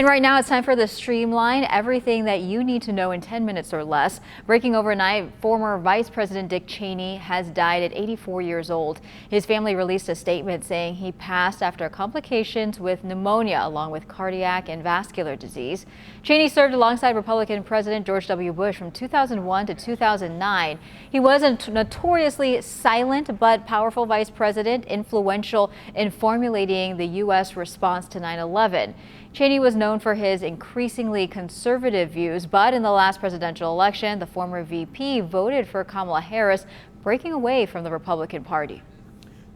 And right now it's time for the Streamline, everything that you need to know in 10 minutes or less. Breaking overnight, former Vice President Dick Cheney has died at 84 years old. His family released a statement saying he passed after complications with pneumonia along with cardiac and vascular disease. Cheney served alongside Republican President George W. Bush from 2001 to 2009. He was a notoriously silent but powerful vice president, influential in formulating the U.S. response to 9/11. Cheney was known for his increasingly conservative views, but in the last presidential election, the former VP voted for Kamala Harris, breaking away from the Republican Party.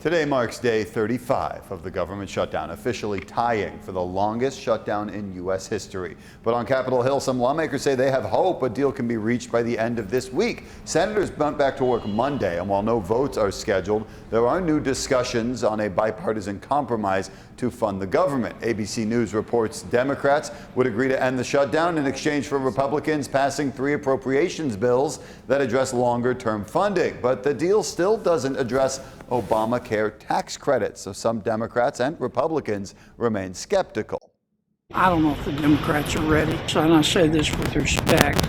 Today marks day 35 of the government shutdown, officially tying for the longest shutdown in U.S. history. But on Capitol Hill, some lawmakers say they have hope a deal can be reached by the end of this week. Senators went back to work Monday, and while no votes are scheduled, there are new discussions on a bipartisan compromise to fund the government. ABC News reports Democrats would agree to end the shutdown in exchange for Republicans passing 3 appropriations bills that address longer-term funding. But the deal still doesn't address Obamacare tax credits, so some Democrats and Republicans remain skeptical. I don't know if the Democrats are ready, and I say this with respect,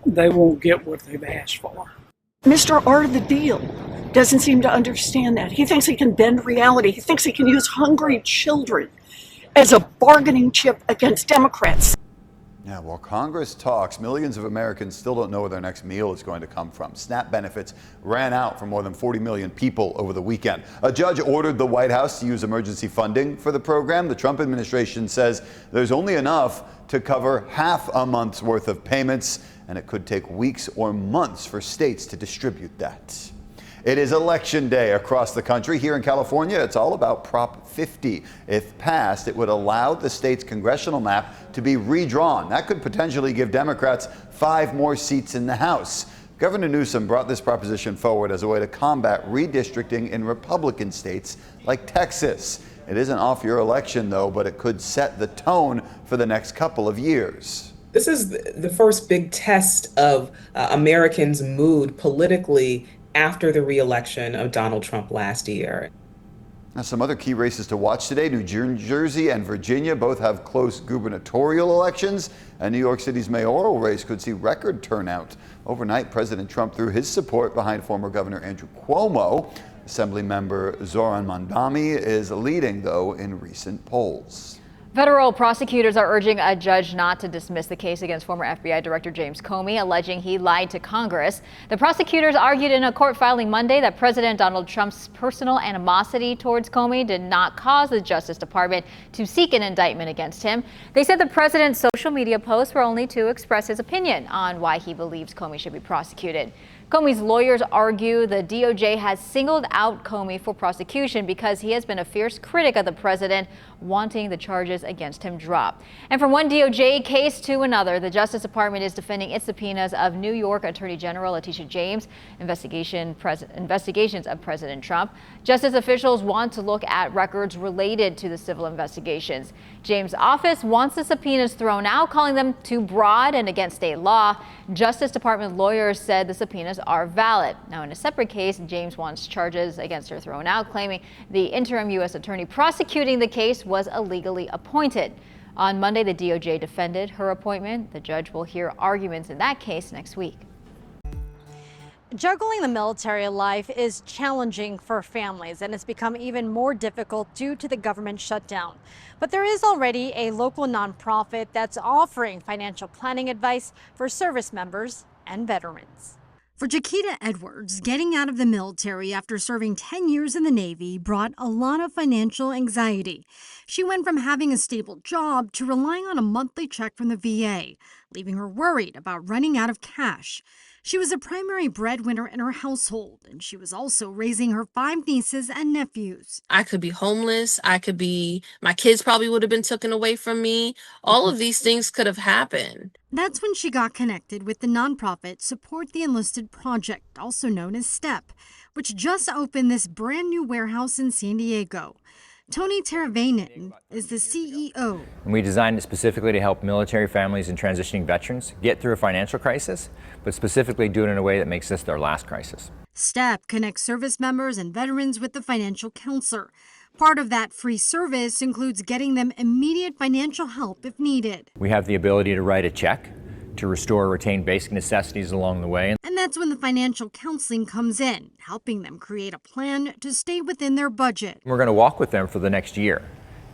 they won't get what they've asked for. Mr. Art of the deal doesn't seem to understand that. He thinks he can bend reality. He thinks he can use hungry children as a bargaining chip against Democrats. Yeah, while Congress talks, millions of Americans still don't know where their next meal is going to come from. SNAP benefits ran out for more than 40 million people over the weekend. A judge ordered the White House to use emergency funding for the program. The Trump administration says there's only enough to cover half a month's worth of payments, and it could take weeks or months for states to distribute that. It is election day across the country. Here in California, it's all about Prop 50. If passed, it would allow the state's congressional map to be redrawn. That could potentially give Democrats 5 more seats in the House. Governor Newsom brought this proposition forward as a way to combat redistricting in Republican states like Texas. It isn't off your election, though, but it could set the tone for the next couple of years. This is the first big test of Americans' mood politically after the re-election of Donald Trump last year. Now, some other key races to watch today. New Jersey and Virginia both have close gubernatorial elections, and New York City's mayoral race could see record turnout. Overnight, President Trump threw his support behind former Governor Andrew Cuomo. Assemblymember Zoran Mondani is leading, though, in recent polls. Federal prosecutors are urging a judge not to dismiss the case against former FBI Director James Comey, alleging he lied to Congress. The prosecutors argued in a court filing Monday that President Donald Trump's personal animosity towards Comey did not cause the Justice Department to seek an indictment against him. They said the president's social media posts were only to express his opinion on why he believes Comey should be prosecuted. Comey's lawyers argue the DOJ has singled out Comey for prosecution because he has been a fierce critic of the president, wanting the charges against him dropped. And from one DOJ case to another, the Justice Department is defending its subpoenas of New York Attorney General Letitia James' investigations of President Trump. Justice officials want to look at records related to the civil investigations. James' office wants the subpoenas thrown out, calling them too broad and against state law. Justice Department lawyers said the subpoenas are valid. Now, in a separate case, James wants charges against her thrown out, claiming the interim U.S. attorney prosecuting the case was illegally appointed. On Monday, the DOJ defended her appointment. The judge will hear arguments in that case next week. Juggling the military life is challenging for families, and it's become even more difficult due to the government shutdown. But there is already a local nonprofit that's offering financial planning advice for service members and veterans. For Jaquita Edwards, getting out of the military after serving 10 years in the Navy brought a lot of financial anxiety. She went from having a stable job to relying on a monthly check from the VA, leaving her worried about running out of cash. She was a primary breadwinner in her household, and she was also raising her 5 nieces and nephews. I could be homeless. My kids probably would have been taken away from me. All of these things could have happened. That's when she got connected with the nonprofit Support the Enlisted Project, also known as STEP, which just opened this brand new warehouse in San Diego. Tony Teravainen is the CEO. And we designed it specifically to help military families and transitioning veterans get through a financial crisis, but specifically do it in a way that makes this their last crisis. STEP connects service members and veterans with the financial counselor. Part of that free service includes getting them immediate financial help if needed. We have the ability to write a check to restore or retain basic necessities along the way. And that's when the financial counseling comes in, helping them create a plan to stay within their budget. We're going to walk with them for the next year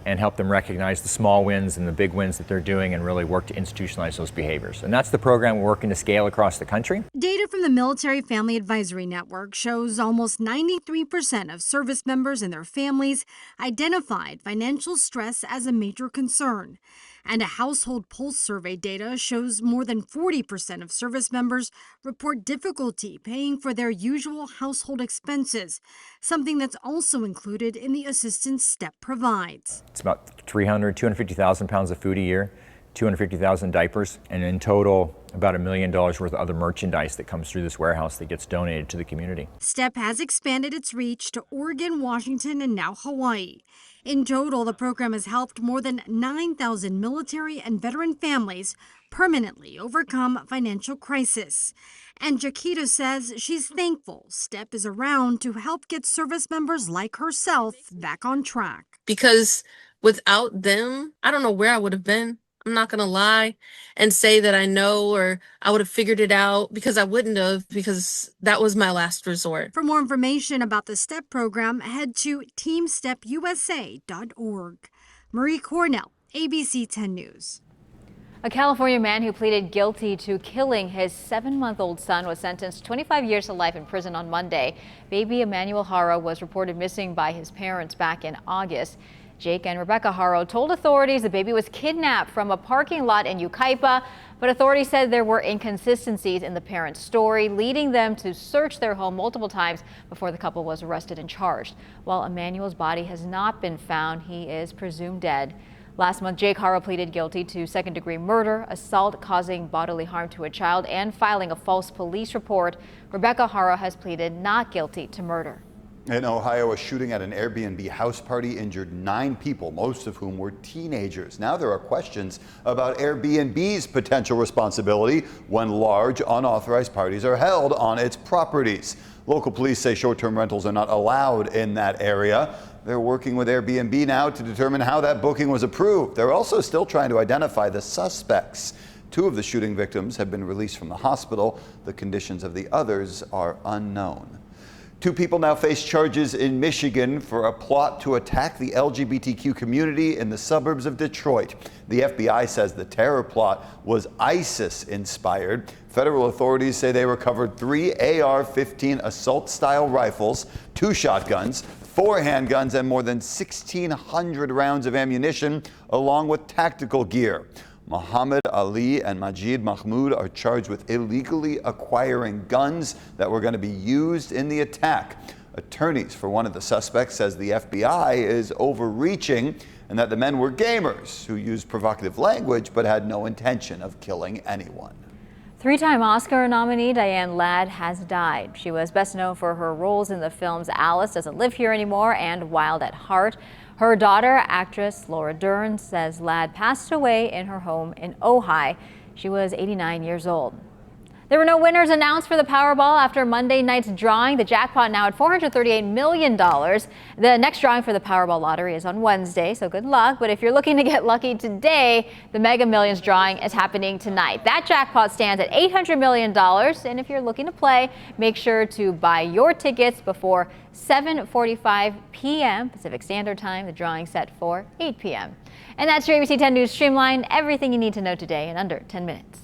and help them recognize the small wins and the big wins that they're doing and really work to institutionalize those behaviors. And that's the program we're working to scale across the country. Data from the Military Family Advisory Network shows almost 93% of service members and their families identified financial stress as a major concern. And a household pulse survey data shows more than 40% of service members report difficulty paying for their usual household expenses, something that's also included in the assistance STEP provides. It's about 250,000 pounds of food a year, 250,000 diapers, and in total, about $1 million worth of other merchandise that comes through this warehouse that gets donated to the community. STEP has expanded its reach to Oregon, Washington, and now Hawaii. In total, the program has helped more than 9,000 military and veteran families permanently overcome financial crisis. And Jaquita says she's thankful STEP is around to help get service members like herself back on track. Because without them, I don't know where I would have been. I'm not going to lie and say that I know or I would have figured it out, because I wouldn't have, because that was my last resort. For more information about the STEP program, head to teamstepusa.org. Marie Cornell, ABC 10 News. A California man who pleaded guilty to killing his 7-month-old son was sentenced to 25 years to life in prison on Monday. Baby Emmanuel Haro was reported missing by his parents back in August. Jake and Rebecca Haro told authorities the baby was kidnapped from a parking lot in Yucaipa, but authorities said there were inconsistencies in the parents' story, leading them to search their home multiple times before the couple was arrested and charged. While Emmanuel's body has not been found, he is presumed dead. Last month, Jake Haro pleaded guilty to second-degree murder, assault causing bodily harm to a child, and filing a false police report. Rebecca Haro has pleaded not guilty to murder. In Ohio, a shooting at an Airbnb house party injured 9 people, most of whom were teenagers. Now there are questions about Airbnb's potential responsibility when large, unauthorized parties are held on its properties. Local police say short-term rentals are not allowed in that area. They're working with Airbnb now to determine how that booking was approved. They're also still trying to identify the suspects. 2 of the shooting victims have been released from the hospital. The conditions of the others are unknown. 2 people now face charges in Michigan for a plot to attack the LGBTQ community in the suburbs of Detroit. The FBI says the terror plot was ISIS-inspired. Federal authorities say they recovered 3 AR-15 assault-style rifles, 2 shotguns, 4 handguns, and more than 1,600 rounds of ammunition, along with tactical gear. Muhammad Ali and Majid Mahmoud are charged with illegally acquiring guns that were going to be used in the attack. Attorneys for one of the suspects says the FBI is overreaching and that the men were gamers who used provocative language but had no intention of killing anyone. 3-time Oscar nominee Diane Ladd has died. She was best known for her roles in the films Alice Doesn't Live Here Anymore and Wild at Heart. Her daughter, actress Laura Dern, says Ladd passed away in her home in Ojai. She was 89 years old. There were no winners announced for the Powerball after Monday night's drawing. The jackpot now at $438 million. The next drawing for the Powerball lottery is on Wednesday, so good luck. But if you're looking to get lucky today, the Mega Millions drawing is happening tonight. That jackpot stands at $800 million. And if you're looking to play, make sure to buy your tickets before 7:45 p.m. Pacific Standard Time. The drawing set for 8 p.m. And that's your ABC 10 News Streamline. Everything you need to know today in under 10 minutes.